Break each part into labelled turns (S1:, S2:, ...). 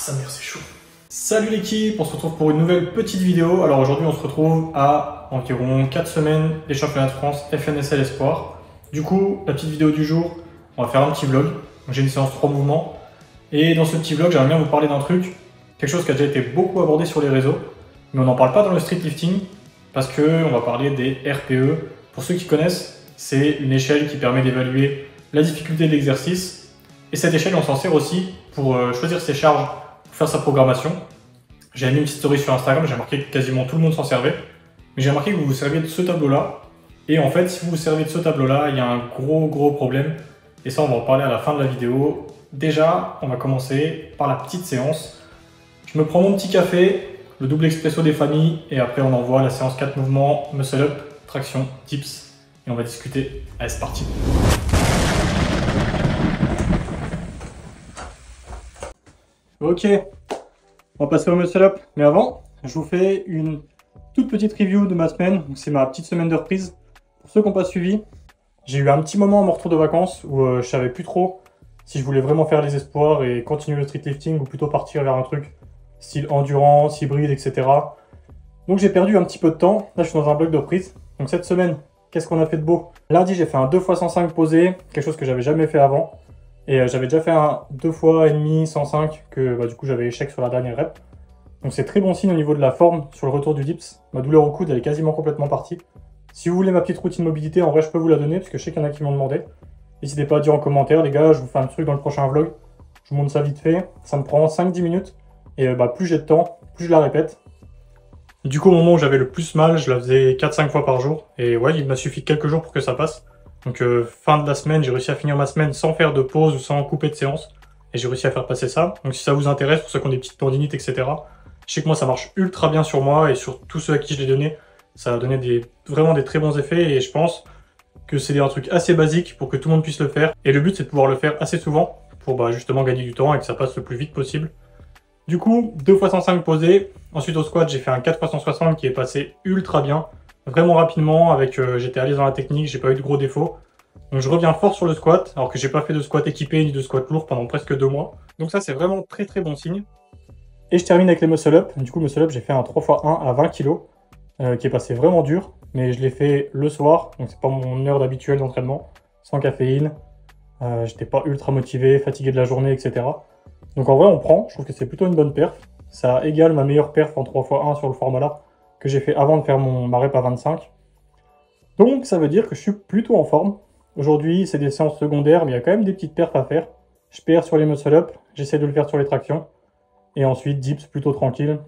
S1: sa mère, c'est chaud. Salut l'équipe, on se retrouve pour une nouvelle petite vidéo. Alors aujourd'hui, on se retrouve à environ 4 semaines des championnats de France FNSL Espoir. Du coup, la petite vidéo du jour, on va faire un petit vlog. J'ai une séance 3 mouvements. Et dans ce petit vlog, j'aimerais bien vous parler d'un truc, quelque chose qui a déjà été beaucoup abordé sur les réseaux, mais on n'en parle pas dans le street lifting parce qu'on va parler des RPE. Pour ceux qui connaissent, c'est une échelle qui permet d'évaluer la difficulté de l'exercice. Et cette échelle, on s'en sert aussi pour choisir ses charges, pour faire sa programmation. J'ai mis une petite story sur Instagram, j'ai remarqué que quasiment tout le monde s'en servait. Mais j'ai remarqué que vous vous serviez de ce tableau-là. Et en fait, si vous vous servez de ce tableau-là, il y a un gros problème. Et ça, on va en parler à la fin de la vidéo. Déjà, on va commencer par la petite séance. Je me prends mon petit café, le double expresso des familles, et après on envoie la séance 4 mouvements, muscle up, traction, dips. Et on va discuter. Allez, c'est parti. Ok, on va passer au muscle up. Mais avant, je vous fais une toute petite review de ma semaine. C'est ma petite semaine de reprise. Pour ceux qui n'ont pas suivi, j'ai eu un petit moment à mon retour de vacances où je savais plus trop si je voulais vraiment faire les espoirs et continuer le street lifting ou plutôt partir vers un truc style endurance, hybride, etc. Donc j'ai perdu un petit peu de temps. Là, je suis dans un bloc de reprise. Donc cette semaine, qu'est-ce qu'on a fait de beau? Lundi, j'ai fait un 2x105 posé, quelque chose que j'avais jamais fait avant. Et j'avais déjà fait un 2x1,5 105 que du coup j'avais échec sur la dernière rep. Donc c'est très bon signe au niveau de la forme sur le retour du dips. Ma douleur au coude elle est quasiment complètement partie. Si vous voulez ma petite routine mobilité, en vrai je peux vous la donner parce que je sais qu'il y en a qui m'ont demandé. N'hésitez pas à dire en commentaire les gars, je vous fais un truc dans le prochain vlog. Je vous montre ça vite fait, ça me prend 5-10 minutes. Et plus j'ai de temps, plus je la répète. Du coup au moment où j'avais le plus mal, je la faisais 4-5 fois par jour. Et ouais, il m'a suffi quelques jours pour que ça passe. Donc fin de la semaine, j'ai réussi à finir ma semaine sans faire de pause ou sans couper de séance. Et j'ai réussi à faire passer ça. Donc si ça vous intéresse, pour ceux qui ont des petites tendinites, etc. Je sais que moi ça marche ultra bien sur moi et sur tous ceux à qui je l'ai donné. Ça a donné vraiment des très bons effets et je pense que c'est un truc assez basique pour que tout le monde puisse le faire. Et le but c'est de pouvoir le faire assez souvent pour justement gagner du temps et que ça passe le plus vite possible. Du coup, 2x105 posé. Ensuite au squat, j'ai fait un 4x160 qui est passé ultra bien. Vraiment rapidement, j'étais à l'aise dans la technique, j'ai pas eu de gros défauts. Donc je reviens fort sur le squat, alors que j'ai pas fait de squat équipé ni de squat lourd pendant presque 2 mois. Donc ça c'est vraiment très bon signe. Et je termine avec les muscle up. Du coup muscle up, j'ai fait un 3x1 à 20 kg, qui est passé vraiment dur, mais je l'ai fait le soir, donc c'est pas mon heure d'habituel d'entraînement, sans caféine. J'étais pas ultra motivé, fatigué de la journée, etc. Donc en vrai on prend, je trouve que c'est plutôt une bonne perf. Ça égale ma meilleure perf en 3x1 sur le format là, que j'ai fait avant de faire ma rep à 25. Donc ça veut dire que je suis plutôt en forme. Aujourd'hui, c'est des séances secondaires, mais il y a quand même des petites perfs à faire. Je perds sur les muscle-up, j'essaie de le faire sur les tractions. Et ensuite, dips plutôt tranquille.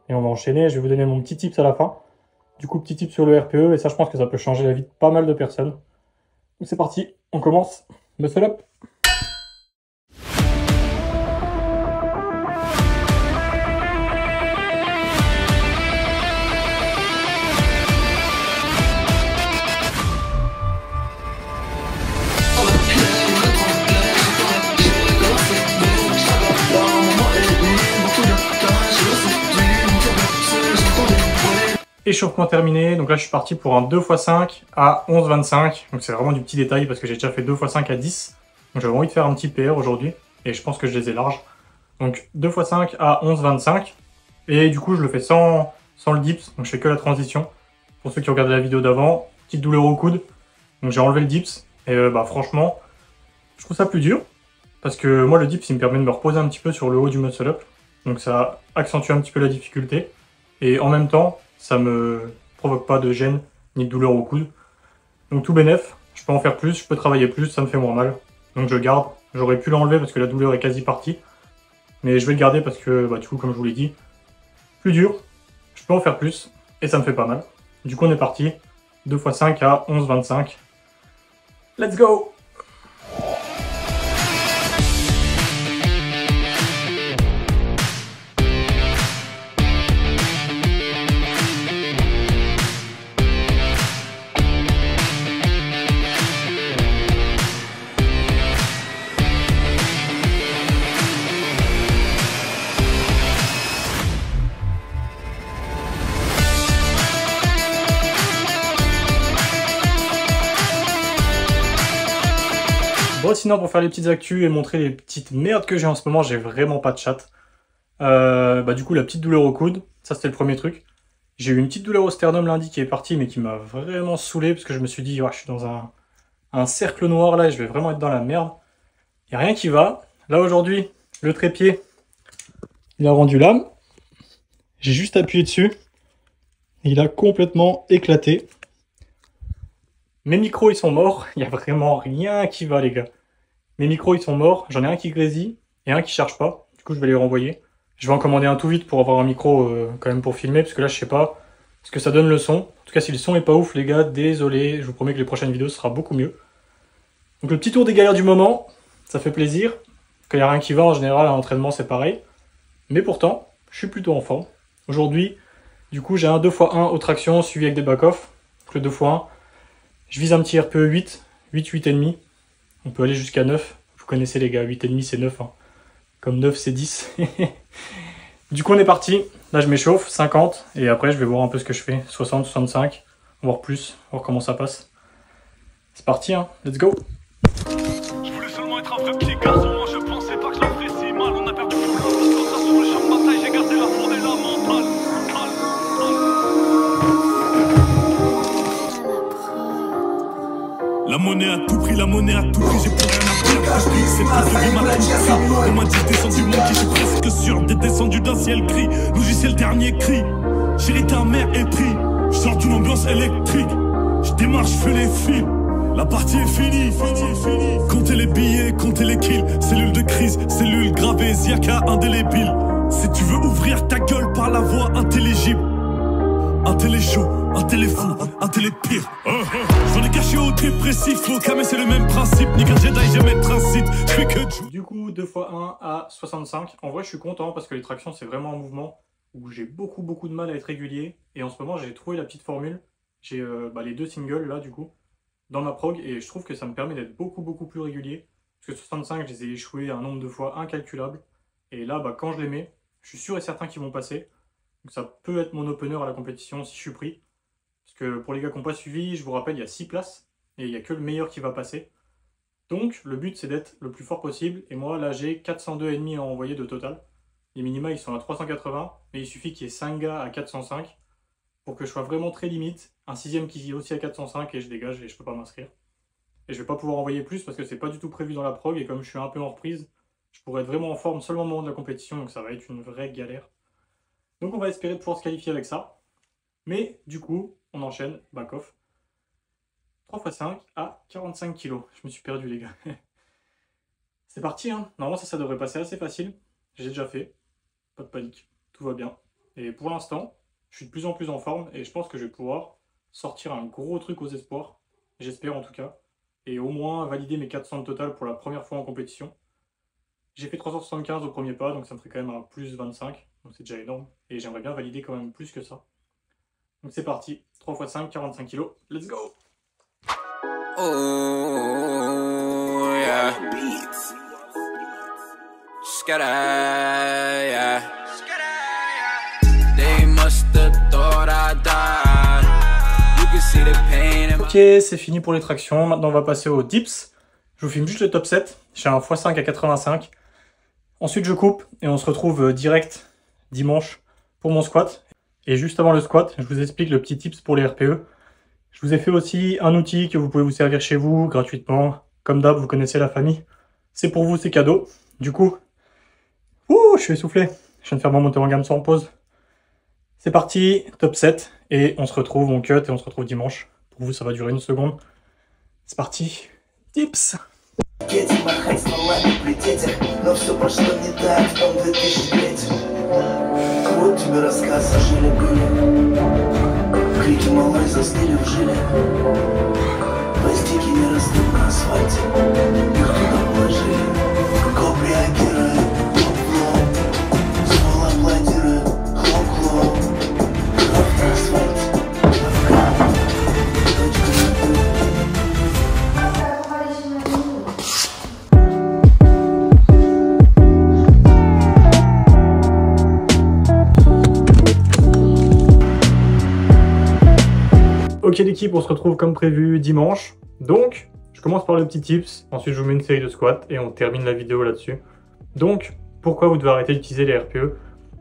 S1: Et on va enchaîner, je vais vous donner mon petit tips à la fin. Du coup, petit tip sur le RPE, et ça je pense que ça peut changer la vie de pas mal de personnes. Donc c'est parti, on commence. Muscle-up. Échauffement terminé, donc là je suis parti pour un 2x5 à 11,25. Donc c'est vraiment du petit détail parce que j'ai déjà fait 2x5 à 10. Donc j'avais envie de faire un petit PR aujourd'hui et je pense que je les ai larges. Donc 2x5 à 11,25. Et du coup je le fais sans le dips, donc je fais que la transition. Pour ceux qui ont regardé la vidéo d'avant, petite douleur au coude. Donc j'ai enlevé le dips et franchement, je trouve ça plus dur. Parce que moi le dips il me permet de me reposer un petit peu sur le haut du muscle up. Donc ça accentue un petit peu la difficulté. Et en même temps, ça me provoque pas de gêne ni de douleur au coude. Donc tout bénef, je peux en faire plus, je peux travailler plus, ça me fait moins mal. Donc je garde, j'aurais pu l'enlever parce que la douleur est quasi partie. Mais je vais le garder parce que du coup comme je vous l'ai dit, plus dur, je peux en faire plus et ça me fait pas mal. Du coup on est parti, 2x5 à 11,25. Let's go! Bon, sinon, pour faire les petites actus et montrer les petites merdes que j'ai en ce moment, j'ai vraiment pas de chat. Du coup, la petite douleur au coude, ça c'était le premier truc. J'ai eu une petite douleur au sternum lundi qui est partie, mais qui m'a vraiment saoulé, parce que je me suis dit, ouais, je suis dans un cercle noir là, et je vais vraiment être dans la merde. Il n'y a rien qui va. Là aujourd'hui, le trépied, il a rendu l'âme. J'ai juste appuyé dessus. Et il a complètement éclaté. Mes micros, ils sont morts. Il n'y a vraiment rien qui va, les gars. Mes micros, ils sont morts. J'en ai un qui grésille et un qui charge pas. Du coup, je vais les renvoyer. Je vais en commander un tout vite pour avoir un micro quand même pour filmer. Parce que là, je sais pas ce que ça donne le son. En tout cas, si le son est pas ouf, les gars, désolé. Je vous promets que les prochaines vidéos, ce sera beaucoup mieux. Donc, le petit tour des galères du moment. Ça fait plaisir. Quand il n'y a rien qui va, en général, à l'entraînement, c'est pareil. Mais pourtant, je suis plutôt en forme. Aujourd'hui, du coup, j'ai un 2x1 aux tractions suivi avec des back-off. Donc, le 2x1. Je vise un petit RPE 8, 8,5. On peut aller jusqu'à 9. Vous connaissez les gars, 8,5 c'est 9. Hein. Comme 9 c'est 10. Du coup on est parti. Là je m'échauffe, 50. Et après je vais voir un peu ce que je fais. 60, 65, voire plus. Voir comment ça passe. C'est parti, hein. Let's go.
S2: Je voulais seulement être un vrai petit garçon. Moi je pensais pas que je la ferais si mal. On a perdu tout le monde sur le champ de bataille. J'ai gardé la foi et la mentale. La monnaie à tout prix, la monnaie à tout prix, j'ai plus rien à perdre. Je dis c'est pas de vie, ma tout. On m'a dit descendu mon qui, j'ai presque sûr d'être descendu d'un ciel gris. Logiciel dernier cri, chérie ta mère est pris. Je sors d'une ambiance électrique, je démarre, je fais les fils. La partie est finie, comptez les billets, comptez les kills. Cellule de crise, cellule gravée, Ziaka indélébile. Si tu veux ouvrir ta gueule par la voix intelligible, un télé chaud, un télé fou, un télé pire. J'en ai caché au dépressif, au camé c'est le même principe. Ni qu'un Jedi jamais transit, je fais que...
S1: Du coup 2x1 à 65. En vrai je suis content parce que les tractions c'est vraiment un mouvement où j'ai beaucoup de mal à être régulier. Et en ce moment j'ai trouvé la petite formule. J'ai les deux singles là du coup dans ma prog et je trouve que ça me permet d'être beaucoup plus régulier. Parce que 65 je les ai échoués un nombre de fois incalculable. Et là quand je les mets, je suis sûr et certain qu'ils vont passer. Donc ça peut être mon opener à la compétition si je suis pris. Parce que pour les gars qui n'ont pas suivi, je vous rappelle, il y a 6 places. Et il n'y a que le meilleur qui va passer. Donc le but c'est d'être le plus fort possible. Et moi là j'ai 402,5 à envoyer de total. Les minima ils sont à 380. Mais il suffit qu'il y ait 5 gars à 405. Pour que je sois vraiment très limite. Un 6ème qui est aussi à 405 et je dégage et je peux pas m'inscrire. Et je vais pas pouvoir envoyer plus parce que c'est pas du tout prévu dans la prog. Et comme je suis un peu en reprise, je pourrais être vraiment en forme seulement au moment de la compétition. Donc ça va être une vraie galère. Donc on va espérer de pouvoir se qualifier avec ça. Mais du coup, on enchaîne, back-off. 3x5 à 45 kg. Je me suis perdu les gars. C'est parti, hein. Normalement ça devrait passer assez facile. J'ai déjà fait. Pas de panique. Tout va bien. Et pour l'instant, je suis de plus en plus en forme. Et je pense que je vais pouvoir sortir un gros truc aux espoirs. J'espère en tout cas. Et au moins valider mes 400 de total pour la première fois en compétition. J'ai fait 375 au premier pas, donc ça me ferait quand même un plus 25. Donc c'est déjà énorme. Et j'aimerais bien valider quand même plus que ça. Donc c'est parti. 3x5, 45 kg. Let's go!
S3: Oh, yeah. Skada, yeah. They must have thought I died. You can see the pain in my...
S1: Ok, c'est fini pour les tractions. Maintenant, on va passer aux dips. Je vous filme juste le top 7. J'ai un x5 à 85. Ensuite, je coupe et on se retrouve direct dimanche pour mon squat. Et juste avant le squat, je vous explique le petit tips pour les RPE. Je vous ai fait aussi un outil que vous pouvez vous servir chez vous gratuitement. Comme d'hab, vous connaissez la famille. C'est pour vous, c'est cadeau. Du coup, je suis essoufflé. Je viens de faire mon montée en gamme sans pause. C'est parti, top 7. Et on se retrouve, on cut et on se retrouve dimanche. Pour vous, ça va durer une seconde. C'est parti. Tips.
S4: Дети махать стволами при детях, но все пошло не так в том 2003. Вот тебе рассказ о жили-были. Крики малой застыли в жиле. Пластики не растут на асфальте. Их туда положили. Копри агиры, хлоп-хлоп. Ствол аплодирует, хлоп-хлоп. Кровь на асфальте. Точка на «ы».
S1: Ok l'équipe, on se retrouve comme prévu dimanche. Donc, je commence par le petit tips. Ensuite, je vous mets une série de squats et on termine la vidéo là-dessus. Donc, pourquoi vous devez arrêter d'utiliser les RPE.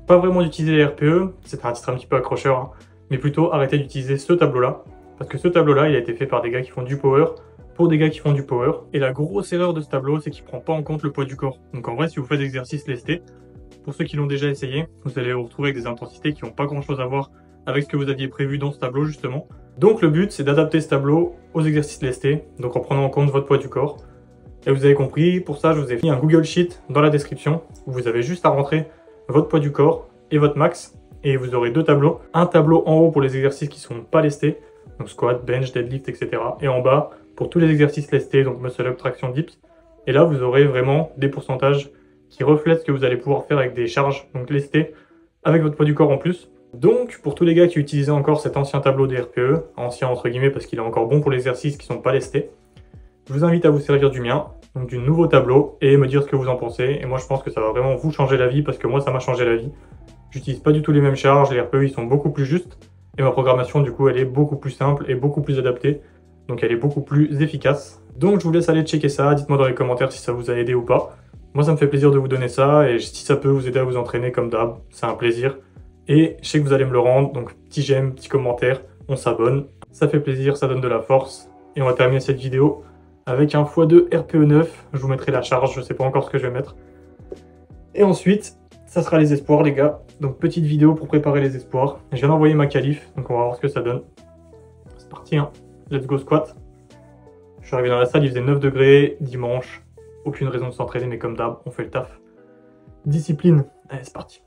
S1: Pas vraiment d'utiliser les RPE, c'est un titre un petit peu accrocheur, hein, mais plutôt arrêter d'utiliser ce tableau-là. Parce que ce tableau-là, il a été fait par des gars qui font du power, pour des gars qui font du power. Et la grosse erreur de ce tableau, c'est qu'il prend pas en compte le poids du corps. Donc en vrai, si vous faites des exercices lestés, pour ceux qui l'ont déjà essayé, vous allez vous retrouver avec des intensités qui n'ont pas grand-chose à voir avec ce que vous aviez prévu dans ce tableau justement. Donc le but, c'est d'adapter ce tableau aux exercices lestés, donc en prenant en compte votre poids du corps. Et vous avez compris, pour ça, je vous ai mis un Google Sheet dans la description, où vous avez juste à rentrer votre poids du corps et votre max, et vous aurez deux tableaux. Un tableau en haut pour les exercices qui ne sont pas lestés, donc squat, bench, deadlift, etc. Et en bas, pour tous les exercices lestés, donc muscle up, traction, dips. Et là, vous aurez vraiment des pourcentages qui reflètent ce que vous allez pouvoir faire avec des charges, donc lestées, avec votre poids du corps en plus. Donc, pour tous les gars qui utilisaient encore cet ancien tableau des RPE, ancien entre guillemets parce qu'il est encore bon pour les exercices qui ne sont pas lestés, je vous invite à vous servir du mien, donc du nouveau tableau, et me dire ce que vous en pensez. Et moi, je pense que ça va vraiment vous changer la vie, parce que moi, ça m'a changé la vie. J'utilise pas du tout les mêmes charges, les RPE, ils sont beaucoup plus justes, et ma programmation, du coup, elle est beaucoup plus simple et beaucoup plus adaptée. Donc, elle est beaucoup plus efficace. Donc, je vous laisse aller checker ça, dites-moi dans les commentaires si ça vous a aidé ou pas. Moi, ça me fait plaisir de vous donner ça, et si ça peut vous aider à vous entraîner comme d'hab, c'est un plaisir. Et je sais que vous allez me le rendre, donc petit j'aime, petit commentaire, on s'abonne. Ça fait plaisir, ça donne de la force. Et on va terminer cette vidéo avec un x2 RPE 9. Je vous mettrai la charge, je sais pas encore ce que je vais mettre. Et ensuite, ça sera les espoirs les gars. Donc petite vidéo pour préparer les espoirs. Je viens d'envoyer ma qualif, donc on va voir ce que ça donne. C'est parti, hein. Let's go squat. Je suis arrivé dans la salle, il faisait 9 degrés, dimanche. Aucune raison de s'entraîner, mais comme d'hab, on fait le taf. Discipline, allez c'est parti.